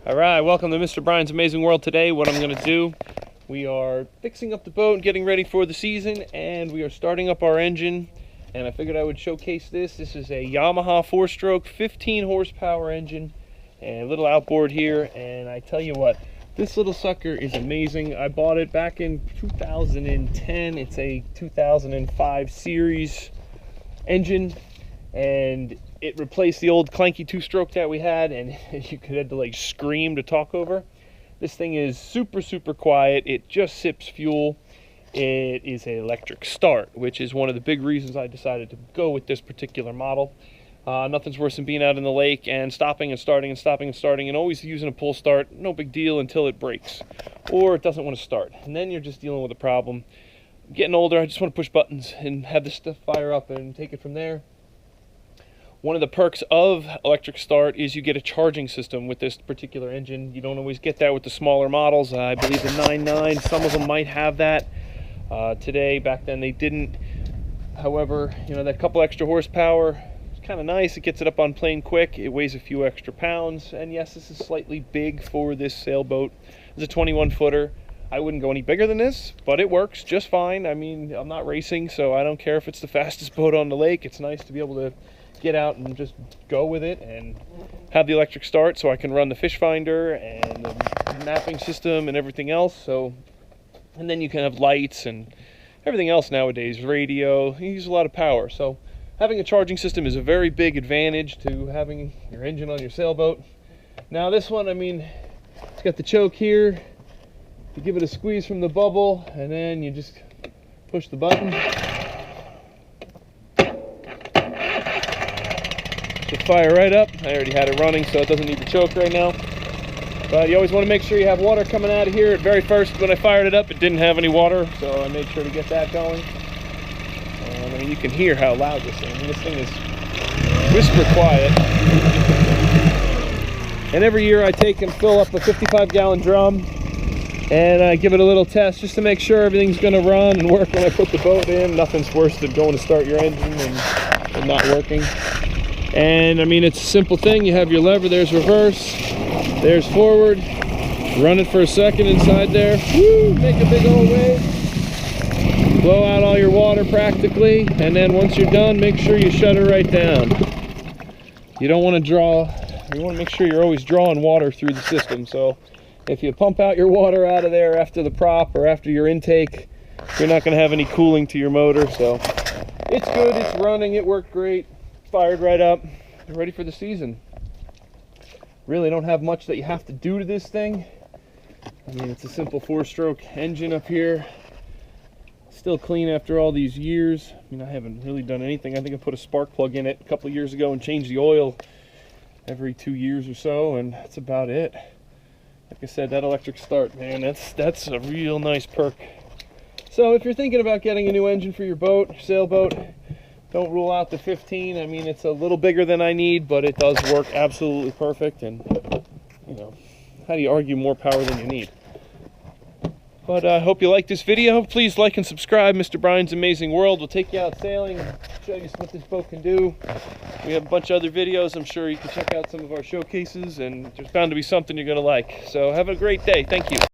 Alright, welcome to Mr. Brian's Amazing World. Today what I'm going to do, we are fixing up the boat and getting ready for the season, and we are starting up our engine, and I figured I would showcase this. This is a Yamaha 4-stroke 15 horsepower engine and a little outboard here, and I tell you what, this little sucker is amazing. I bought it back in 2010. It's a 2005 series engine, and it replaced the old clanky 2-stroke that we had, and you could have to like scream to talk over. This thing is super quiet. It just sips fuel. It is an electric start, which is one of the big reasons I decided to go with this particular model. Nothing's worse than being out in the lake and stopping and starting and stopping and starting and always using a pull start. No big deal until it breaks or it doesn't want to start, and then you're just dealing with a problem. I'm getting older. I just want to push buttons and have this stuff fire up and take it from there. One of the perks of electric start is you get a charging system with this particular engine. You don't always get that with the smaller models. I believe the 9.9, some of them might have that today. Back then they didn't. However, you know, that couple extra horsepower is kind of nice. It gets it up on plane quick. It weighs a few extra pounds. And yes, this is slightly big for this sailboat. It's a 21-footer. I wouldn't go any bigger than this, but it works just fine. I mean, I'm not racing, so I don't care if it's the fastest boat on the lake. It's nice to be able to get out and just go with it and have the electric start so I can run the fish finder and the mapping system and everything else. So, and then you can have lights and everything else nowadays, radio. You use a lot of power, so having a charging system is a very big advantage to having your engine on your sailboat. Now this one, I mean, it's got the choke here. You give it a squeeze from the bubble and then you just push the button. Fire right up. I already had it running, so it doesn't need the choke right now. But you always want to make sure you have water coming out of here. At very first, when I fired it up, it didn't have any water, so I made sure to get that going. And I mean, you can hear how loud this thing is. This thing is whisper quiet. And every year I take and fill up a 55-gallon drum, and I give it a little test just to make sure everything's going to run and work when I put the boat in. Nothing's worse than going to start your engine and not working. And I mean, it's a simple thing. You have your lever, there's reverse, there's forward. Run it for a second inside there. Woo, make a big old wave. Blow out all your water practically. And then once you're done, make sure you shut it right down. You don't want to draw, you want to make sure you're always drawing water through the system. So if you pump out your water out of there after the prop or after your intake, you're not going to have any cooling to your motor. So it's good, it's running, it worked great. Fired right up, ready for the season. Really don't have much that you have to do to this thing. I mean, it's a simple 4-stroke engine up here. Still clean after all these years. I mean, I haven't really done anything. I think I put a spark plug in it a couple of years ago and changed the oil every 2 years or so, and that's about it. Like I said, that electric start, man, that's a real nice perk. So if you're thinking about getting a new engine for your boat, your sailboat, don't rule out the 15. I mean, it's a little bigger than I need, but it does work absolutely perfect. And, you know, how do you argue more power than you need? But I hope you like this video. Please like and subscribe. Mr. Brian's Amazing World will take you out sailing and show you what this boat can do. We have a bunch of other videos. I'm sure you can check out some of our showcases, and there's bound to be something you're going to like. So have a great day. Thank you.